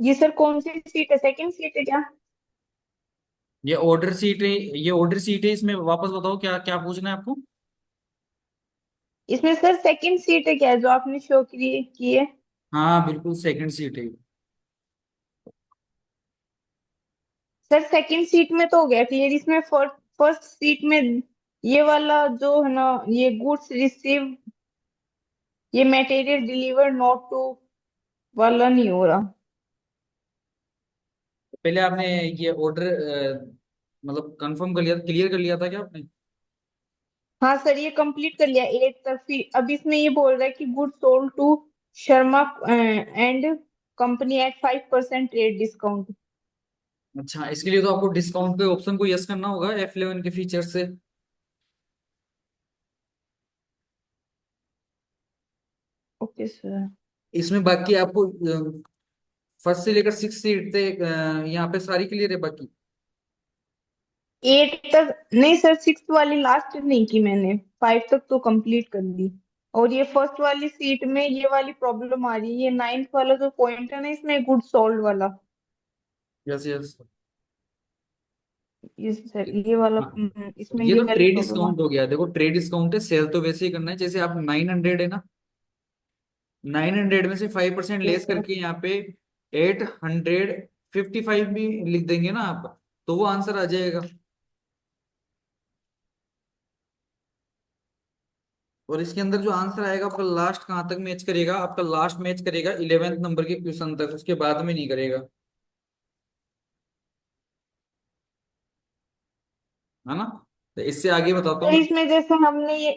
ये सर कौन सी सीट है, सेकंड सीट है क्या? ये ऑर्डर सीट है, ये ऑर्डर सीट है। इसमें वापस बताओ क्या क्या पूछना है आपको। इसमें सर सेकंड सीट है क्या जो आपने शो की है? हाँ बिल्कुल सेकंड सीट है। सर सेकंड सीट में तो हो गया क्लियर, इसमें फर्स्ट फर्स्ट सीट में ये वाला जो है ना, ये गुड्स रिसीव, ये मटेरियल डिलीवर नॉट टू वाला नहीं हो रहा। पहले आपने ये ऑर्डर मतलब कंफर्म कर लिया, क्लियर कर लिया था क्या आपने? हाँ सर, ये कंप्लीट कर लिया 8 तक। फिर अब इसमें ये बोल रहा है कि good sold to Sharma and company एट 5% रेट डिस्काउंट। अच्छा, इसके लिए तो आपको डिस्काउंट के ऑप्शन को यस करना होगा F11 के फीचर से। Okay sir. इसमें बाकी आपको फर्स्ट से लेकर सिक्स सीट थे, यहाँ पे सारी क्लियर है बाकी। 8 तक नहीं सर, सिक्स वाली लास्ट नहीं की मैंने, 5 तक तो कंप्लीट कर दी। और ये फर्स्ट वाली सीट में ये वाली प्रॉब्लम आ रही है, ये नाइन्थ वाला जो पॉइंट है ना इसमें, गुड सोल्ड वाला। Yes yes. ये सर ये वाला हाँ, इसमें ये ये तो वाली ट्रेड प्रॉब्लम आ। डिस्काउंट हो गया। देखो ट्रेड डिस्काउंट है, सेल तो वैसे ही करना है। जैसे आप 900 है ना, 900 में से 5% यस लेस सर। करके यहाँ पे 855 भी लिख देंगे ना आप, तो वो आंसर आ जाएगा। और इसके अंदर जो आंसर आएगा आपका लास्ट कहाँ तक मैच करेगा? आपका लास्ट मैच करेगा 11th नंबर के क्वेश्चन तक, उसके बाद में नहीं करेगा। है ना? तो इससे आगे बताता सर हूँ मैं। इसमें जैसे हमने ये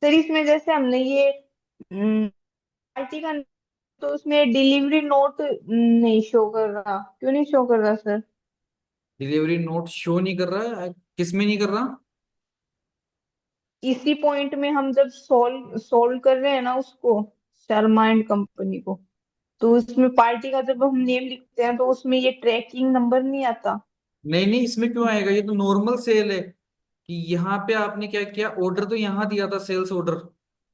सर इसमें जैसे हमने ये पार्टी का, तो उसमें डिलीवरी नोट नहीं शो कर रहा, क्यों नहीं शो कर रहा सर? डिलीवरी नोट शो नहीं कर रहा है, किस में नहीं कर रहा? इसी पॉइंट में हम जब सोल्व सोल्व कर रहे हैं ना उसको, शर्मा एंड कंपनी को, तो उसमें पार्टी का जब हम नेम लिखते हैं तो उसमें ये ट्रैकिंग नंबर नहीं आता। नहीं नहीं, इसमें क्यों आएगा? ये तो नॉर्मल सेल है। कि यहाँ पे आपने क्या किया, ऑर्डर तो यहाँ दिया था, सेल्स ऑर्डर।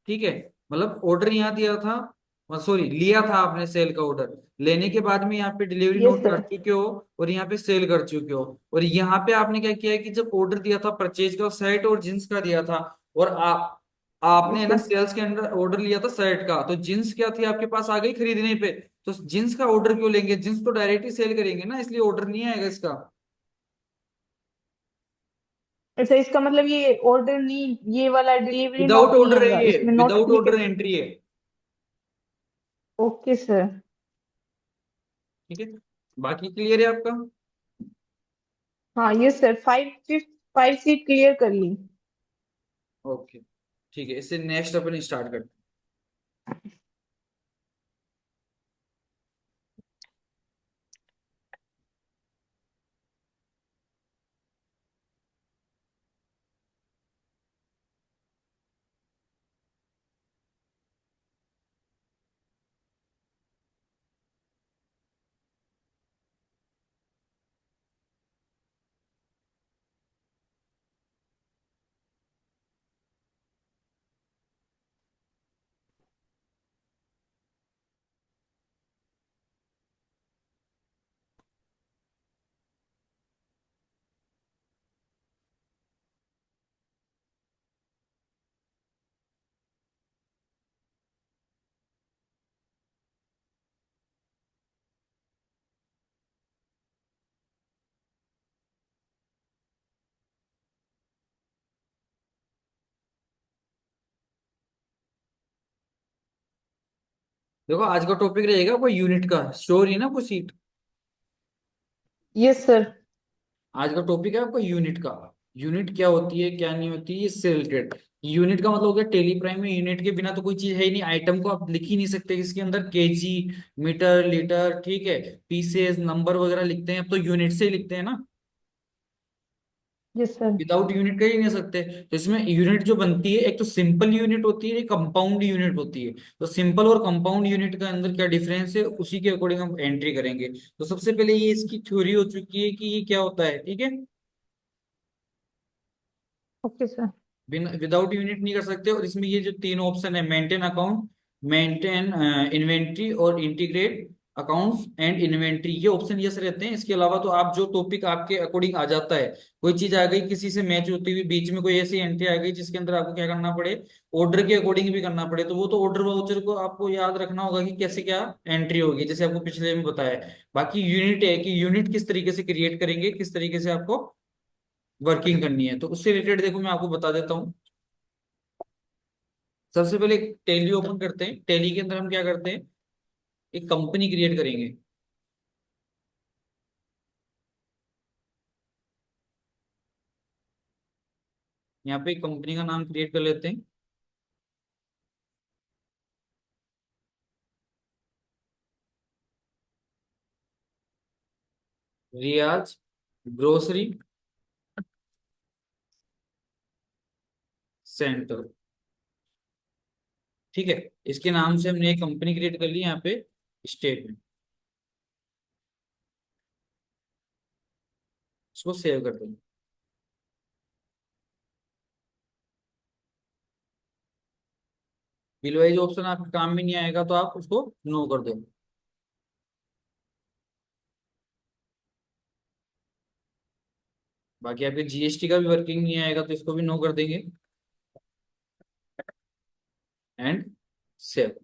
ठीक है, मतलब ऑर्डर यहाँ दिया था, सॉरी लिया था आपने सेल का ऑर्डर। लेने के बाद में यहाँ पे डिलीवरी यस नोट कर सर। चुके हो, और यहाँ पे सेल कर चुके हो। और यहाँ पे आपने क्या किया है कि जब ऑर्डर दिया था परचेज का, शर्ट और जींस का दिया था। और आपने यस है ना सर। सेल्स के अंदर ऑर्डर लिया था शर्ट का, तो जींस क्या थी आपके पास आ गई खरीदने पे। तो जींस का ऑर्डर क्यों लेंगे? जींस तो डायरेक्ट ही सेल करेंगे ना, इसलिए ऑर्डर नहीं आएगा इसका। अच्छा, इसका मतलब ये ऑर्डर नहीं, ये वाला डिलीवरी विदाउट नोट नहीं ऑर्डर है आएगा, ये, इसमें not without order applicable. Entry है। Okay sir. ठीक है, बाकी क्लियर है आपका? हाँ yes sir, five fifth 5 seat clear कर ली। ओके, ठीक है, इससे नेक्स्ट अपन स्टार्ट करते हैं। देखो आज का टॉपिक रहेगा कोई यूनिट का, श्योर है ना कोई सीट? Yes sir. आज का टॉपिक है आपका यूनिट का। यूनिट क्या होती है क्या नहीं होती है, इससे रिलेटेड। यूनिट का मतलब हो गया टेली प्राइम में यूनिट के बिना तो कोई चीज है ही नहीं। आइटम को आप लिख ही नहीं सकते इसके अंदर, केजी, मीटर, लीटर, ठीक है, पीसेस, नंबर वगैरह लिखते हैं अब तो यूनिट से ही लिखते हैं ना। Yes sir. विदाउट यूनिट का ही नहीं सकते। तो इसमें यूनिट जो बनती है, एक तो सिंपल यूनिट होती है, एक कंपाउंड यूनिट होती है। तो सिंपल और कंपाउंड यूनिट का अंदर क्या डिफरेंस है, उसी के अकॉर्डिंग हम एंट्री करेंगे। तो सबसे पहले ये इसकी थ्योरी हो चुकी है कि ये क्या होता है, ठीक है। Okay sir. बिना विदाउट यूनिट नहीं कर सकते। और इसमें ये जो तीन ऑप्शन है, मेंटेन अकाउंट, मेंटेन इन्वेंट्री और इंटीग्रेट अकाउंट्स एंड इन्वेंट्री, ये ऑप्शन यस रहते हैं। इसके अलावा तो आप जो टॉपिक आपके अकॉर्डिंग आ जाता है, कोई चीज आ गई किसी से मैच होती हुई, बीच में कोई ऐसी एंट्री आ गई जिसके अंदर आपको क्या करना पड़े, ऑर्डर के अकॉर्डिंग भी करना पड़े, तो वो तो ऑर्डर वाउचर को आपको याद रखना होगा कि कैसे क्या एंट्री होगी, जैसे आपको पिछले में बताया। बाकी यूनिट है कि यूनिट किस तरीके से क्रिएट करेंगे, किस तरीके से आपको वर्किंग करनी है, तो उससे रिलेटेड देखो मैं आपको बता देता हूँ। सबसे पहले टैली ओपन करते हैं। टैली के अंदर हम क्या करते हैं, एक कंपनी क्रिएट करेंगे। यहाँ पे एक कंपनी का नाम क्रिएट कर लेते हैं, रियाज ग्रोसरी सेंटर। ठीक है, इसके नाम से हमने एक कंपनी क्रिएट कर ली यहाँ पे स्टेट में। इसको सेव कर देंगे। बिल वाइज ऑप्शन आपके काम में नहीं आएगा तो आप उसको नो कर दो। बाकी आपके जीएसटी का भी वर्किंग नहीं आएगा तो इसको भी नो कर देंगे। And save.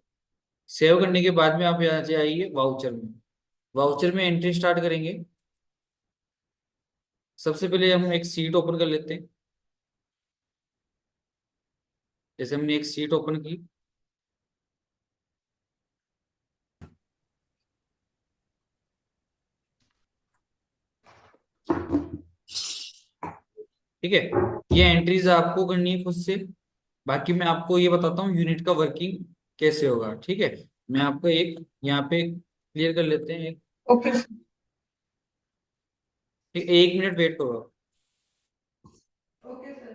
सेव करने के बाद में आप यहाँ से आइए वाउचर में। वाउचर में एंट्री स्टार्ट करेंगे। सबसे पहले हम एक सीट ओपन कर लेते हैं। जैसे हमने एक सीट ओपन की, ठीक है, ये एंट्रीज आपको करनी है खुद से। बाकी मैं आपको ये बताता हूँ यूनिट का वर्किंग कैसे होगा। ठीक है, मैं आपको एक यहाँ पे क्लियर कर लेते हैं। ओके। एक मिनट वेट करो आप। Okay sir.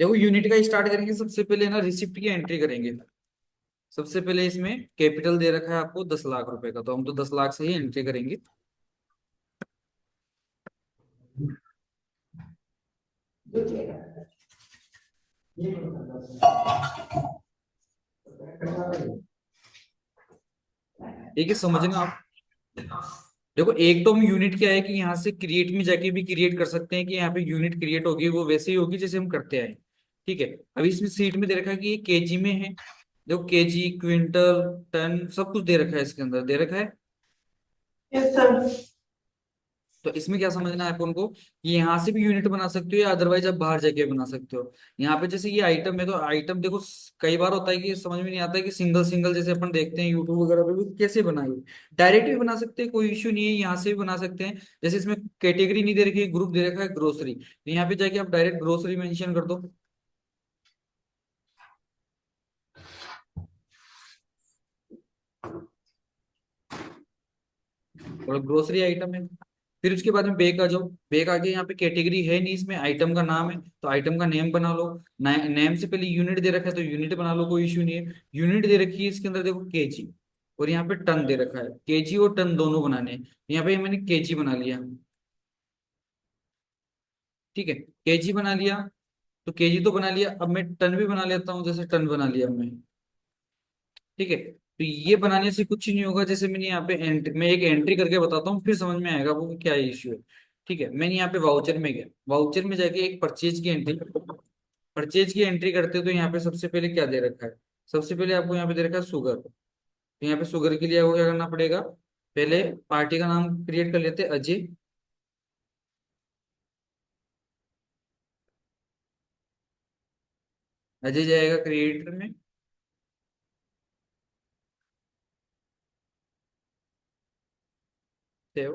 देखो यूनिट का स्टार्ट करेंगे, सबसे पहले ना रिसिप्ट की एंट्री करेंगे। सबसे पहले इसमें कैपिटल दे रखा है आपको 10 लाख रुपए का, तो हम तो 10 लाख से ही एंट्री करेंगे। ठीक है, समझना आप। देखो एक तो हम यूनिट क्या है कि यहाँ से क्रिएट में जाके भी क्रिएट कर सकते हैं, कि यहाँ पे यूनिट क्रिएट होगी वो वैसे ही होगी जैसे हम करते आए। ठीक है। अभी इसमें सीट में दे रखा है कि ये केजी में है। देखो केजी, क्विंटल, टन सब कुछ दे रखा है, इसके अंदर दे रखा है। Yes sir. तो इसमें क्या समझना है अपन को, कि यहाँ से भी यूनिट बना सकते हो या अदरवाइज आप बाहर जाके बना सकते हो। यहाँ पे जैसे ये आइटम है, तो आइटम देखो कई बार होता है कि समझ में नहीं आता है कि सिंगल सिंगल जैसे अपन देखते हैं यूट्यूब वगैरह पे भी कैसे बनाए। डायरेक्ट भी बना सकते हैं, कोई इश्यू नहीं है, यहाँ से भी बना सकते हैं। जैसे इसमें कैटेगरी नहीं दे रखी है, ग्रुप दे रखा है ग्रोसरी, तो यहाँ पे जाके आप डायरेक्ट ग्रोसरी मेंशन कर दो, और ग्रोसरी आइटम है। फिर उसके बाद में बैक आ जाओ। बैक आके यहाँ पे कैटेगरी है नहीं, इसमें आइटम का नाम है, तो आइटम का नेम बना लो। नेम से पहले यूनिट दे रखा है तो यूनिट बना लो, कोई इश्यू नहीं है। यूनिट दे रखी है इसके अंदर देखो केजी, और यहाँ पे टन दे रखा है, केजी और टन दोनों बनाने हैं। यहाँ पे मैंने केजी बना लिया। ठीक है, केजी बना लिया। तो केजी तो बना लिया, अब मैं टन भी बना लेता हूँ, जैसे टन बना लिया मैं। ठीक है, तो ये बनाने से कुछ नहीं होगा, जैसे मैंने यहाँ पे एंट्री, मैं एक एंट्री करके बताता हूँ फिर समझ में आएगा वो कि क्या इश्यू है। ठीक है, मैंने यहाँ पे वाउचर में गया, वाउचर में जाके एक परचेज की एंट्री, परचेज की एंट्री करते हो तो यहाँ पे सबसे पहले क्या दे रखा है, सबसे पहले आपको यहाँ पे दे रखा है शुगर। तो यहाँ पे शुगर के लिए आपको क्या करना पड़ेगा, पहले पार्टी का नाम क्रिएट कर लेते हैं, अजय। अजय जाएगा क्रिएटर में, सेव,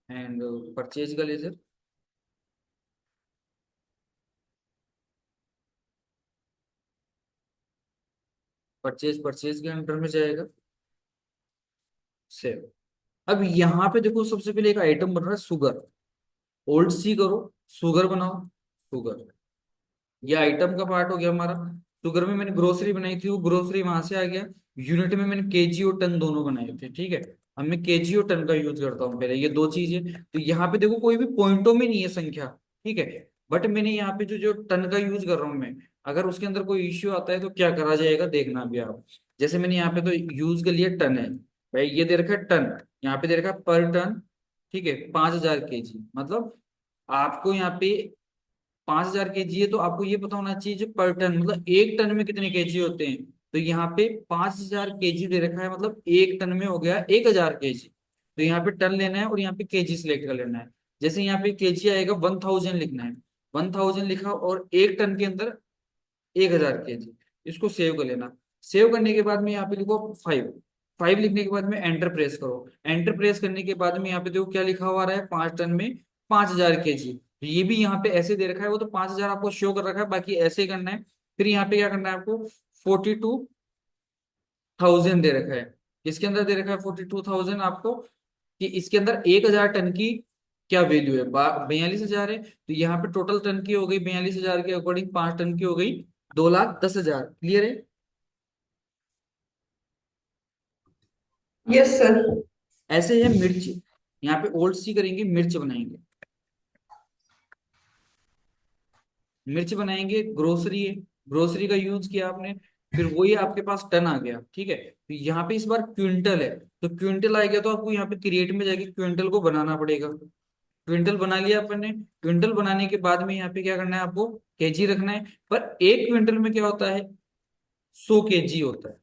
एंड परचेज का लेजर, परचेज परचेज के अंडर में जाएगा, सेव। अब यहाँ पे देखो सबसे पहले एक आइटम बन रहा है शुगर, ओल्ड सी करो, शुगर बनाओ, शुगर। ये आइटम का पार्ट हो गया हमारा। शुगर में मैंने ग्रोसरी बनाई थी, वो ग्रोसरी वहां से आ गया। यूनिट में मैंने केजी और टन दोनों बनाए थे। ठीक है, अब मैं केजी और टन का यूज करता हूँ पहले, ये दो चीजें। तो यहाँ पे देखो कोई भी पॉइंटों में नहीं है संख्या। ठीक है, बट मैंने यहाँ पे जो जो टन का यूज कर रहा हूँ मैं, अगर उसके अंदर कोई इश्यू आता है तो क्या करा जाएगा देखना भी आप। जैसे मैंने यहाँ पे तो यूज कर लिया टन है, भाई ये दे रखा है टन, यहाँ पे दे रखा है पर टन। ठीक है, 5,000 केजी, मतलब आपको यहाँ पे 5,000 केजी है, तो आपको ये पता होना चाहिए जो पर टन, मतलब एक टन में कितने केजी होते हैं। तो यहाँ पे 5,000 केजी दे रखा है, मतलब एक टन में हो गया 1,000 केजी। तो यहाँ पे टन लेना है और यहाँ पे केजी सिलेक्ट कर लेना है। जैसे यहाँ पे केजी आएगा 1,000 लिखना है, 1,000 लिखा, और एक टन के अंदर 1,000 केजी, इसको सेव कर लेना। सेव करने के बाद में यहाँ पे लिखो 5, 5 लिखने के बाद में एंटर प्रेस करो। एंटर प्रेस करने के बाद में यहाँ पे देखो क्या लिखा हुआ रहा है, 5 टन में 5,000 केजी। ये भी यहाँ पे ऐसे दे रखा है, वो तो 5,000 आपको शो कर रखा है, बाकी ऐसे ही करना है। फिर यहाँ पे क्या करना है आपको, 42,000 दे रखा है। इसके अंदर दे रखा है 42,000 आपको, कि इसके अंदर 1,000 टन की क्या वैल्यू है, 42,000 है, तो यहाँ पे टोटल टन की हो गई 42,000 के अकॉर्डिंग, 5 टन की हो गई 2,10,000। क्लियर है। Yes sir. ऐसे है मिर्च, यहाँ पे ओल्ड सी करेंगे, मिर्च बनाएंगे, मिर्च बनाएंगे। ग्रोसरी है, ग्रोसरी का यूज किया आपने, फिर वही आपके पास टन आ गया। ठीक है, तो यहाँ पे इस बार क्विंटल है, तो क्विंटल आ गया, तो आपको यहाँ पे क्रिएट में जाके क्विंटल को बनाना पड़ेगा। क्विंटल बना लिया अपन ने। क्विंटल बनाने के बाद में यहाँ पे क्या करना है आपको, केजी रखना है। पर एक क्विंटल में क्या होता है, 100 केजी होता है।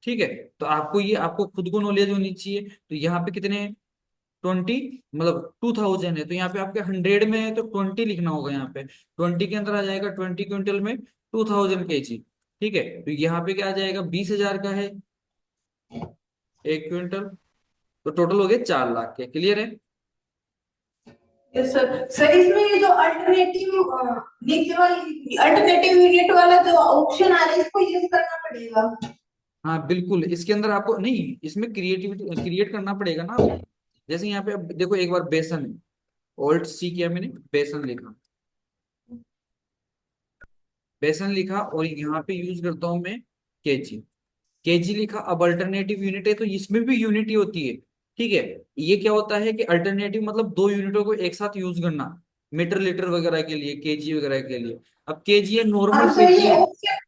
ठीक है, तो आपको ये आपको खुद को नॉलेज होनी चाहिए। तो यहाँ पे कितने, 20, मतलब 2,000 है, तो यहाँ पे आपके 100 में है तो 20 लिखना होगा। यहाँ पे 20 के अंदर आ जाएगा, 20 क्विंटल में 2,000 केजी। ठीक है, तो यहाँ पे क्या आ जाएगा, 20,000 का है एक क्विंटल, तो टोटल हो गए 4 लाख के। क्लियर है। Yes sir. सर इसमें ये जो अल्टरनेटिव नीचे वाली अल्टरनेटिव यूनिट वाला जो ऑप्शन आ रहा है इसको यूज करना पड़ेगा। हाँ बिल्कुल, इसके अंदर आपको नहीं, इसमें क्रिएटिविटी क्रिएट करना पड़ेगा ना आपको। जैसे यहाँ पे अब देखो एक बार बेसन है, ऑल्ट सी किया मैंने, बेसन लिखा, बेसन लिखा और यहाँ पे यूज करता हूँ मैं केजी। केजी लिखा, अब अल्टरनेटिव यूनिट है तो इसमें भी यूनिट ही होती है। ठीक है, ये क्या होता है कि अल्टरनेटिव मतलब दो यूनिटों को एक साथ यूज करना, मीटर लीटर वगैरह के लिए, केजी वगैरह के लिए। अब केजी है नॉर्मल अच्छा, केजी ये है। ऑप्शन,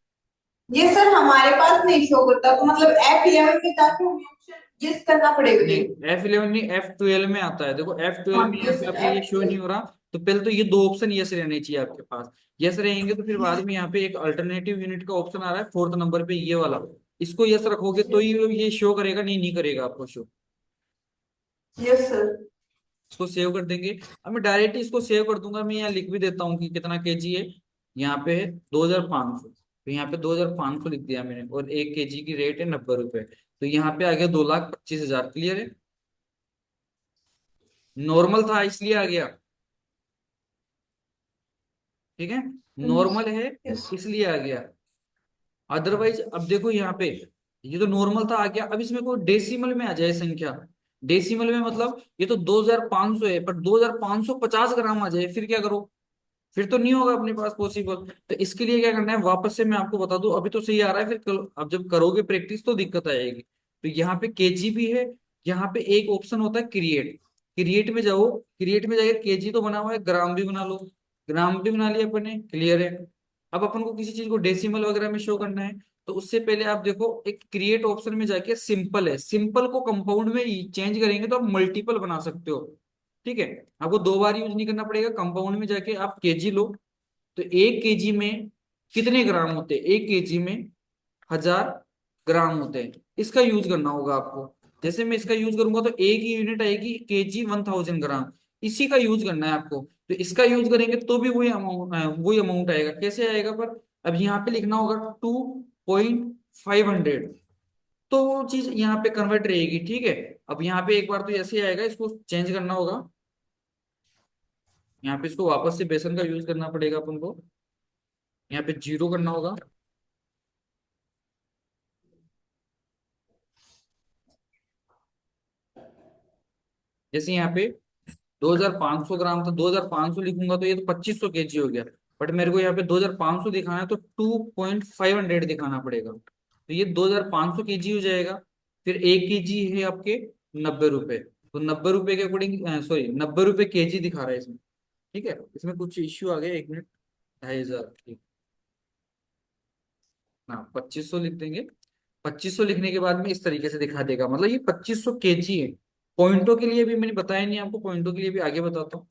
ये सर हमारे पास नहीं शो करता, तो मतलब F11 में जाके हमें ऑप्शन यस करना पड़ेगा ये। नहीं, F11 नहीं, F12 में आता है। देखो F12 हाँ, में यहाँ यस पे सर, आपके ये शो नहीं F12। हो रहा, तो पहले तो ये दो ऑप्शन यस रहने चाहिए आपके पास। यस रहेंगे तो फिर बाद में यहाँ पे एक अल्टरनेटिव यूनिट का ऑप्शन आ रहा है फोर्थ नंबर पे, ये वाला। इसको यस रखोगे तो ही ये शो करेगा, नहीं नहीं करेगा आपको शो। Yes sir. इसको सेव कर देंगे। अब मैं डायरेक्ट इसको सेव कर दूंगा, मैं यहाँ लिख भी देता हूँ कि कितना केजी है। यहाँ पे है 2500, तो यहाँ पे 2500 लिख दिया मैंने, और 1 केजी की रेट है 90 रुपए। तो यहाँ पे आ गया 2,25,000। क्लियर है? नॉर्मल था इसलिए आ गया। ठीक है, नॉर्मल है यस। इसलिए आ गया। अदरवाइज अब देखो यहाँ पे, ये तो नॉर्मल था आ गया। अब इसमें कोई डेसिमल में आ जाए संख्या, डेसिमल में मतलब ये तो 2500 है पर 2550 ग्राम आ जाए, फिर क्या करो? फिर तो नहीं होगा अपने पास पॉसिबल। तो इसके लिए क्या करना है, वापस से मैं आपको बता दूं, अभी तो सही आ रहा है, फिर अब जब करोगे प्रैक्टिस तो दिक्कत आएगी। तो यहाँ पे केजी भी है, यहाँ पे एक ऑप्शन होता है क्रिएट। क्रिएट में जाओ, क्रिएट में जाके केजी तो बना हुआ है, ग्राम भी बना लो। ग्राम भी बना लिया अपन ने, क्लियर है। अब अपन को किसी चीज को डेसिमल वगैरह में शो करना है, तो उससे पहले आप देखो एक क्रिएट ऑप्शन में जाके सिंपल है, सिंपल को कंपाउंड में चेंज करेंगे तो आप मल्टीपल बना सकते हो। ठीक है, आपको दो बार यूज नहीं करना पड़ेगा। कंपाउंड में जाके आप केजी लो, तो 1 केजी में कितने ग्राम होते हैं? 1 केजी में 1000 ग्राम होते हैं। इसका यूज करना होगा आपको। जैसे मैं इसका यूज करूंगा तो एक ही यूनिट आएगी, केजी 1000 ग्राम। इसी का यूज करना है आपको। तो इसका यूज करेंगे तो भी वही अमाउंट आएगा। कैसे आएगा पर, अब यहाँ पे लिखना होगा 2.500, तो वो चीज यहाँ पे कन्वर्ट रहेगी। ठीक है, अब यहाँ पे एक बार तो ऐसे ही आएगा, इसको चेंज करना होगा। यहाँ पे इसको वापस से बेसन का यूज करना पड़ेगा अपन को, यहाँ पे जीरो करना होगा। जैसे यहाँ पे 2500 ग्राम था, 2500 लिखूंगा तो ये तो 2500 केजी हो गया। बट मेरे को यहाँ पे 2500 दिखाना है तो 2.500 दिखाना पड़ेगा, तो ये 2500 केजी हो जाएगा। फिर 1 केजी है आपके 90 रुपए, तो 90 रुपए के अकॉर्डिंग, सॉरी 90 रुपए केजी दिखा रहा है इसमें। ठीक है, इसमें कुछ इश्यू आ गया, 1 मिनट। 2500, ठीक। हाँ, 2500 लिख देंगे। 2500 लिखने के बाद में इस तरीके से दिखा देगा, मतलब ये 2500 केजी है। पॉइंटों के लिए भी मैंने बताया नहीं आपको, पॉइंटों के लिए भी आगे बताता हूँ।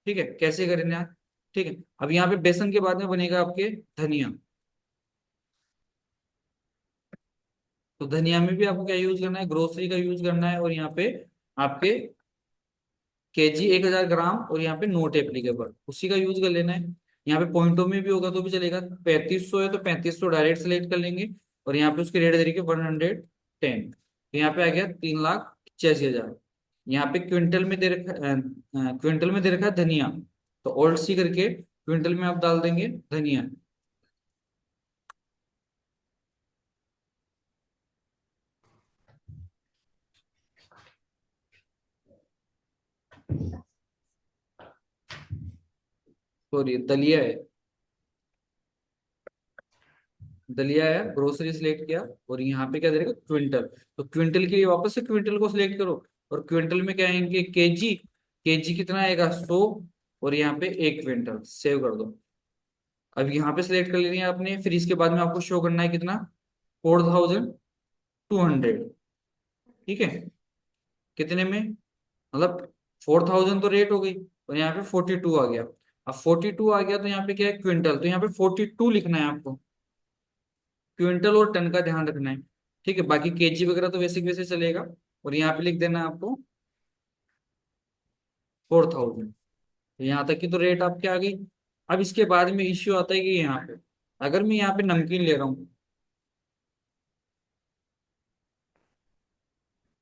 ठीक है, कैसे करेंगे आप? ठीक है, अब यहाँ पे बेसन के बाद में बनेगा आपके धनिया। तो धनिया में भी आपको क्या यूज करना है, ग्रोसरी का यूज करना है। और यहाँ पे आपके केजी 1000 ग्राम, और यहाँ पे नोट एप्लीकेबल उसी का यूज कर लेना है। यहाँ पे पॉइंटों में भी होगा तो भी चलेगा। 3500 है तो 3500 डायरेक्ट सेलेक्ट कर लेंगे, और यहाँ पे उसकी रेट दे रही है 110। तो यहाँ पे आ गया 3,85,000। यहाँ पे क्विंटल में दे रखा, क्विंटल में दे रखा है धनिया, तो ऑल्ट सी करके क्विंटल में आप डाल देंगे धनिया। सॉरी, दलिया है, दलिया है, ग्रोसरी सिलेक्ट किया, और यहाँ पे क्या दे रखा, क्विंटल। तो क्विंटल के लिए वापस से क्विंटल को सिलेक्ट करो, और क्विंटल में क्या आएंगे, केजी। केजी कितना आएगा, 100, और यहाँ पे 1 क्विंटल। सेव कर दो। अब यहाँ पे सिलेक्ट कर लेनी है आपने, फिर इसके बाद में आपको शो करना है कितना, 4200। ठीक है, कितने में, मतलब 4000 तो रेट हो गई, और यहाँ पे 42 आ गया। अब 42 आ गया तो यहाँ पे क्या है, क्विंटल, तो यहाँ पे 42 लिखना है आपको। क्विंटल और टन का ध्यान रखना है। ठीक है, बाकी केजी वगैरह तो वैसे की वैसे चलेगा। और यहाँ पे लिख देना है आपको 4000। यहाँ तक की तो रेट आपकी आ गई। अब इसके बाद में इश्यू आता है कि यहाँ पे, अगर मैं यहाँ पे नमकीन ले रहा हूँ,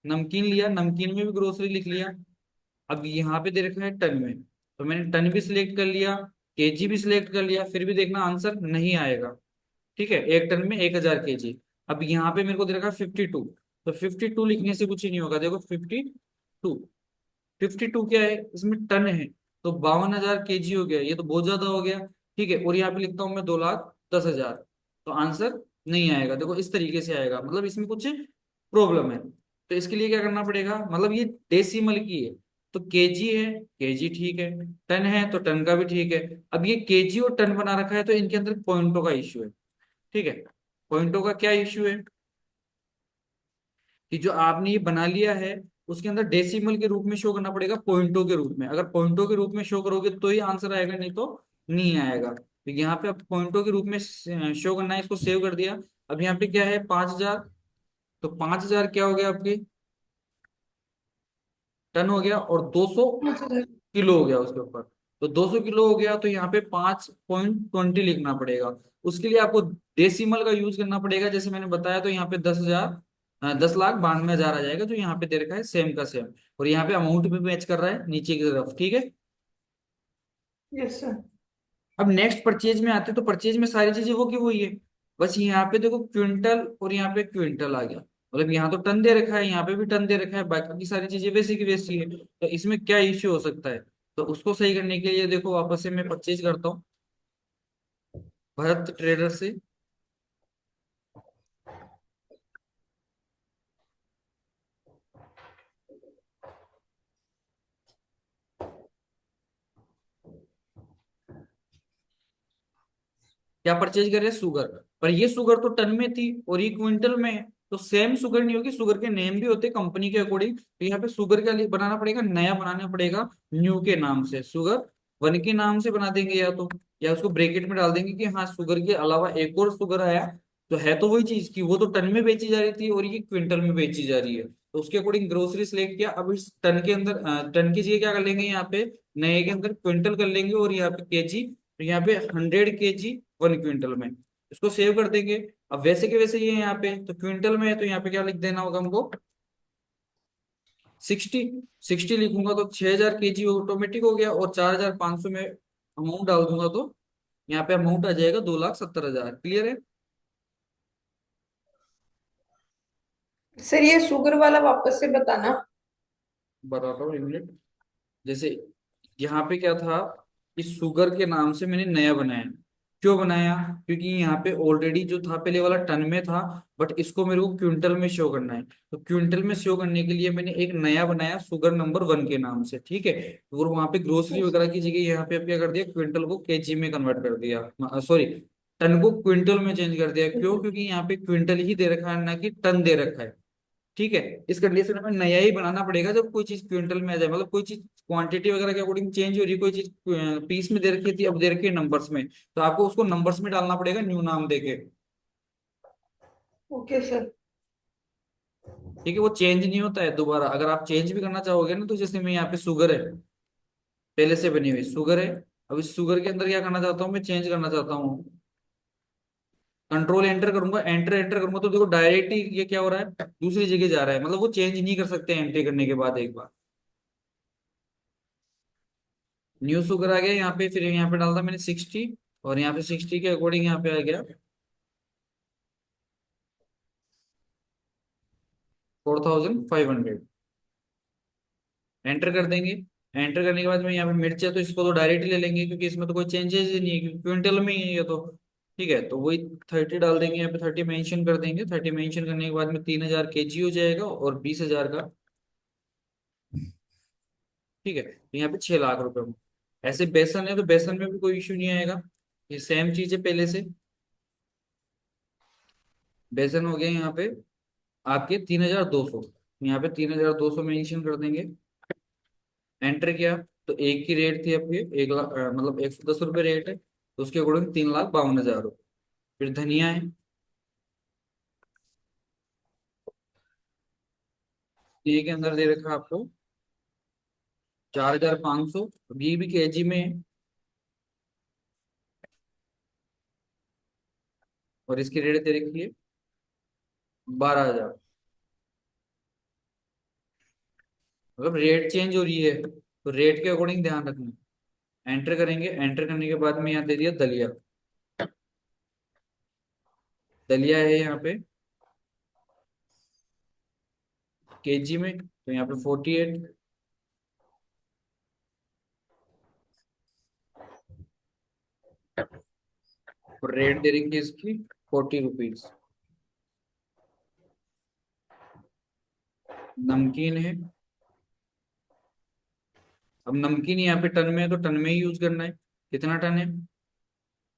नमकीन लिया, नमकीन में भी ग्रोसरी लिख लिया। अब यहाँ पे दे रखा है टन में, तो मैंने टन भी सिलेक्ट कर लिया, केजी भी सिलेक्ट कर लिया, फिर भी देखना आंसर नहीं आएगा। ठीक है, 1 टन में 1000 केजी। अब यहाँ पे मेरे को दे रखा है 52, तो 52 लिखने से कुछ ही नहीं होगा। देखो 52, 52 क्या है, इसमें टन है, तो 52,000 केजी हो गया, ये तो बहुत ज्यादा हो गया। ठीक है, और यहाँ पे लिखता हूँ मैं 2,00,000 10,000, तो आंसर नहीं आएगा। देखो इस तरीके से आएगा, मतलब इसमें कुछ प्रॉब्लम है। तो इसके लिए क्या करना पड़ेगा, मतलब ये डेसिमल की है तो केजी है, केजी ठीक है। टन है तो टन का भी ठीक है। अब ये केजी और टन बना रखा है तो इनके अंदर पॉइंटों का इश्यू है। ठीक है, पॉइंटों का क्या इश्यू है कि जो आपने ये बना लिया है उसके अंदर डेसिमल के रूप में शो करना पड़ेगा, पॉइंटों के रूप में। अगर पॉइंटों के रूप में शो करोगे तो ही आंसर आएगा, नहीं तो नहीं आएगा। तो यहाँ पे अब पॉइंटों के रूप में शो करना है, इसको सेव कर दिया। अब यहाँ पे क्या है 5,000, तो 5,000 क्या हो गया आपके, टन हो गया, और 200 किलो हो गया उसके ऊपर। तो 200 किलो हो गया तो यहाँ पे 5.20 लिखना पड़ेगा। उसके लिए आपको डेसिमल का यूज करना पड़ेगा, जैसे मैंने बताया। तो यहाँ पे 10,000, 10,92,000 आ जाएगा, जो यहाँ पे दे रखा है सेम का सेम। और यहाँ पे अमाउंट भी मैच कर रहा है नीचे की तरफ। ठीक है, यस सर। अब नेक्स्ट परचेज में आते हैं। तो परचेज में सारी चीजें वो की वही है, बस यहाँ पे देखो क्विंटल और यहाँ पे क्विंटल आ गया। मतलब यहाँ तो टन दे रखा है, यहाँ पे भी टन दे रखा है, बाकी की सारी चीजें वैसी की वैसी है। तो इसमें क्या इश्यू हो सकता है, तो उसको सही करने के लिए देखो वापस से मैं परचेज करता हूँ भरत ट्रेडर से। क्या परचेज कर रहे हैं, शुगर। पर ये शुगर तो टन में थी और ये क्विंटल में है, तो सेम शुगर नहीं होगी, शुगर के नेम भी होते हैं कंपनी के अकॉर्डिंग। तो यहाँ पे शुगर का बनाना पड़ेगा, नया बनाना पड़ेगा न्यू के नाम से, शुगर वन के नाम से बना देंगे, या तो या उसको ब्रैकेट में डाल देंगे कि हाँ शुगर के अलावा एक और शुगर आया। तो है तो वही चीज की वो तो टन में बेची जा रही थी और ये क्विंटल में बेची जा रही है, तो उसके अकॉर्डिंग ग्रोसरी सिलेक्ट किया। अब इस टन के अंदर टन की जगह क्या कर लेंगे, यहाँ पे नए के अंदर क्विंटल कर लेंगे, और यहाँ पे केजी, तो यहाँ पे 100 केजी 1 क्विंटल में, इसको सेव कर देंगे। अब वैसे के वैसे ये है यहाँ पे, तो क्विंटल में है तो यहाँ पे क्या लिख देना होगा हमको, 60। 60 लिखूंगा तो 6,000 केजी ऑटोमेटिक हो गया, और 4,500 में अमाउंट डाल दूंगा तो यहाँ पे अमाउंट आ जाएगा 2,70,000। क्लियर है, सर ये शुगर वाला वापस से बताना। बराबर यूनिट। जैसे यहाँ पे क्या था, इस शुगर के नाम से मैंने नया बनाया। क्यों बनाया, क्योंकि यहाँ पे ऑलरेडी जो था पहले वाला टन में था, बट इसको मेरे को क्विंटल में शो करना है। तो क्विंटल में शो करने के लिए मैंने एक नया बनाया शुगर नंबर 1 के नाम से। ठीक है, और वहां पे ग्रोसरी Yes. वगैरह की जगह यहाँ पे अब क्या कर दिया, क्विंटल को केजी में कन्वर्ट कर दिया, सॉरी टन को क्विंटल में चेंज कर दिया। क्यों, क्योंकि यहाँ पे क्विंटल ही दे रखा है ना कि टन दे रखा है। ठीक है, इस कंडीशन में नया ही बनाना पड़ेगा जब कोई चीज क्विंटल में आ जाए, मतलब कोई चीज क्वांटिटी वगैरह के अकॉर्डिंग चेंज हो रही है, कोई चीज पीस में दे रखी थी अब दे रखी है नंबर्स में, तो आपको उसको नंबर्स में डालना पड़ेगा न्यू नाम देके। Okay sir. ठीक है, वो चेंज नहीं होता है दोबारा। अगर आप चेंज भी करना चाहोगे ना, तो जैसे मैं यहाँ पे शुगर है, पहले से बनी हुई शुगर है, अब इस शुगर के अंदर क्या करना चाहता हूँ, मैं चेंज करना चाहता हूँ, कंट्रोल एंटर करूंगा, एंटर एंटर करूंगा तो देखो डायरेक्ट ही ये क्या हो रहा है, दूसरी जगह जा रहा है। मतलब वो चेंज नहीं कर सकते एंट्री करने के बाद एक बार। न्यू शुगर आ गया यहाँ पे, फिर यहाँ पे डालता मैंने 60, और यहाँ पे 60 के अकॉर्डिंग यहाँ पे आ गया 4,500। एंटर कर देंगे। एंटर करने के बाद में यहाँ पे मिर्च है तो इसको तो डायरेक्ट ले लेंगे, क्योंकि इसमें तो कोई चेंजेस ही नहीं है, क्योंकि क्विंटल में ही है ये तो। ठीक है, तो वही 30 डाल देंगे, यहाँ पे 30 मेंशन कर देंगे। 30 मेंशन करने के बाद में 3,000 केजी हो जाएगा और 20,000 का। ठीक है, तो यहाँ पे 6 लाख रुपए में। ऐसे बेसन है तो बेसन में भी कोई इश्यू नहीं आएगा, ये सेम चीज है पहले से। बेसन हो गया यहाँ पे आपके 3,200, यहाँ पे 3,200 मेंशन कर देंगे। एंटर किया तो एक की रेट थी आपकी 1 लाख, मतलब 110 रुपये रेट है, तो उसके अकॉर्डिंग 3,52,000 रुपये। फिर धनिया है, ये के अंदर दे रखा है आपको 4,500, ये भी केजी में है, और इसकी रेट दे रखी है 12,000। मतलब रेट चेंज हो रही है तो रेट के अकॉर्डिंग ध्यान रखना। एंटर करेंगे, एंटर करने के बाद में यहाँ दे दिया दलिया। दलिया है यहाँ पे केजी में, तो यहाँ पे 48। और रेट दे रखी है इसकी 40 रुपीज। नमकीन है, अब नमकीन यहाँ पे टन में है तो टन में ही यूज करना है। कितना टन है?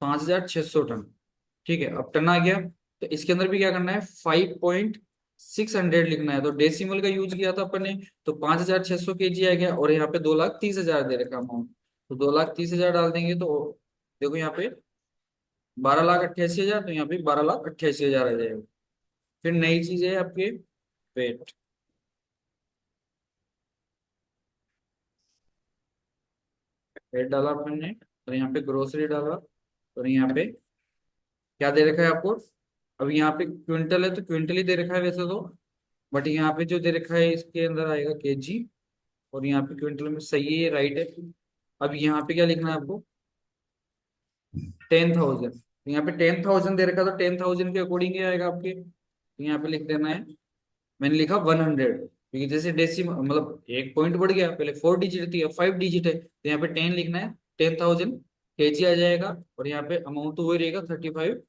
5,600 टन। ठीक है, अब टन आ गया तो इसके अंदर भी क्या करना है, 5,600 लिखना है। तो डेसिमल का यूज किया था अपन ने, तो 5,600 kg आ गया, और यहाँ पे 2,30,000 दे रखा अमाउंट, तो 2,30,000 डाल देंगे तो देखो यहाँ पे 12,88,000, तो यहाँ पे 12,88,000 आ जाएगा। फिर नई चीज है आपके वेट। वेट डाला अपन ने, और यहाँ पे ग्रोसरी डाला, और यहाँ पे क्या दे रखा है आपको? अब यहाँ पे क्विंटल है तो क्विंटल ही दे रखा है वैसे तो, बट यहाँ पे जो दे रखा है इसके अंदर आएगा केजी, और यहाँ पे क्विंटल में सही है, ये राइट है। अब यहाँ पे क्या लिखना है आपको? 10,000। यहाँ पे 10,000 दे रखा है, तो 10,000 के अकॉर्डिंग क्या आएगा आपके? तो यहाँ पे लिख देना है, मैंने लिखा 100, क्योंकि जैसे डेसिम मतलब एक पॉइंट बढ़ गया, पहले 4 डिजिट थी अब 5 डिजिट है, तो यहाँ पे 10 लिखना है। 10,000 kg आ जाएगा, और यहाँ पे अमाउंट तो वही रहेगा 3,500।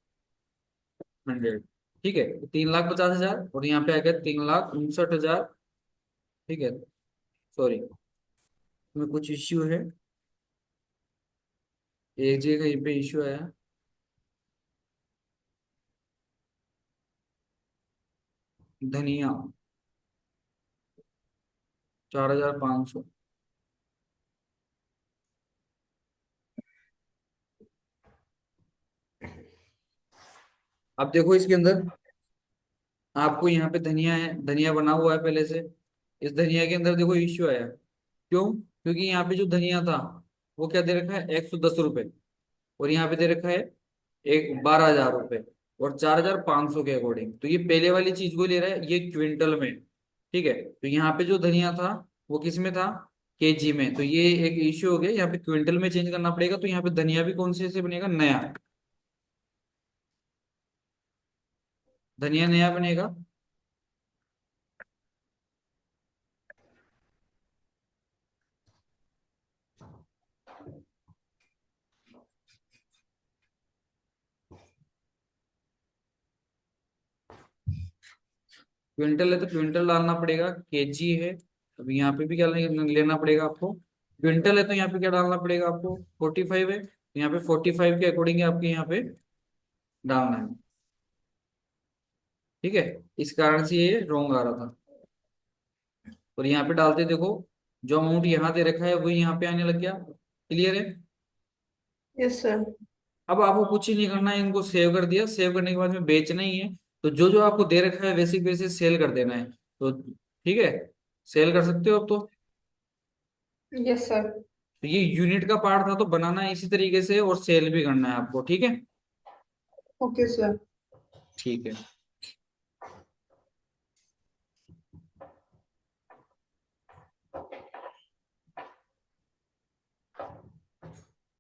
ठीक है, तो 3,50,000, और यहाँ पे आ गया 3,59,000। ठीक है, सॉरी, में कुछ इश्यू है, एक जगह कहीं पे इश्यू आया। धनिया 4,500। अब देखो इसके अंदर आपको यहाँ पे धनिया है, धनिया बना हुआ है पहले से। इस धनिया के अंदर देखो इश्यू आया, क्यों? क्योंकि यहाँ पे जो धनिया था वो क्या दे रखा है, 110 रुपए, और यहाँ पे दे रखा है एक 12,000 रुपए, और 4,500 के अकॉर्डिंग, तो ये पहले वाली चीज को ले रहा है ये क्विंटल में। ठीक है, तो यहाँ पे जो धनिया था वो किस में था, केजी में, तो ये एक इश्यू हो गया, यहाँ पे क्विंटल में चेंज करना पड़ेगा। तो यहाँ पे धनिया भी कौन से बनेगा, नया। धनिया नया बनेगा। क्विंटल है तो क्विंटल डालना पड़ेगा, केजी है, अब यहाँ पे भी क्या लेना पड़ेगा आपको, क्विंटल है तो यहाँ पे क्या डालना पड़ेगा आपको, 45 है, तो यहाँ पे 45 के अकॉर्डिंग आपके यहाँ पे डालना है। ठीक है, इस कारण से ये रॉन्ग आ रहा था, और यहाँ पे डालते देखो जो अमाउंट यहाँ दे रखा है वही यहाँ पे आने लग गया। क्लियर है? Yes sir. अब आपको कुछ ही नहीं करना है, इनको सेव कर दिया, सेव करने के बाद में बेचना ही है, तो जो जो आपको दे रखा है वैसे वैसे सेल कर देना है। तो ठीक है, सेल कर सकते हो अब तो। Yes sir. तो ये यूनिट का पार्ट था, तो बनाना है इसी तरीके से, और सेल भी करना है आपको। ठीक है। Okay sir. ठीक है।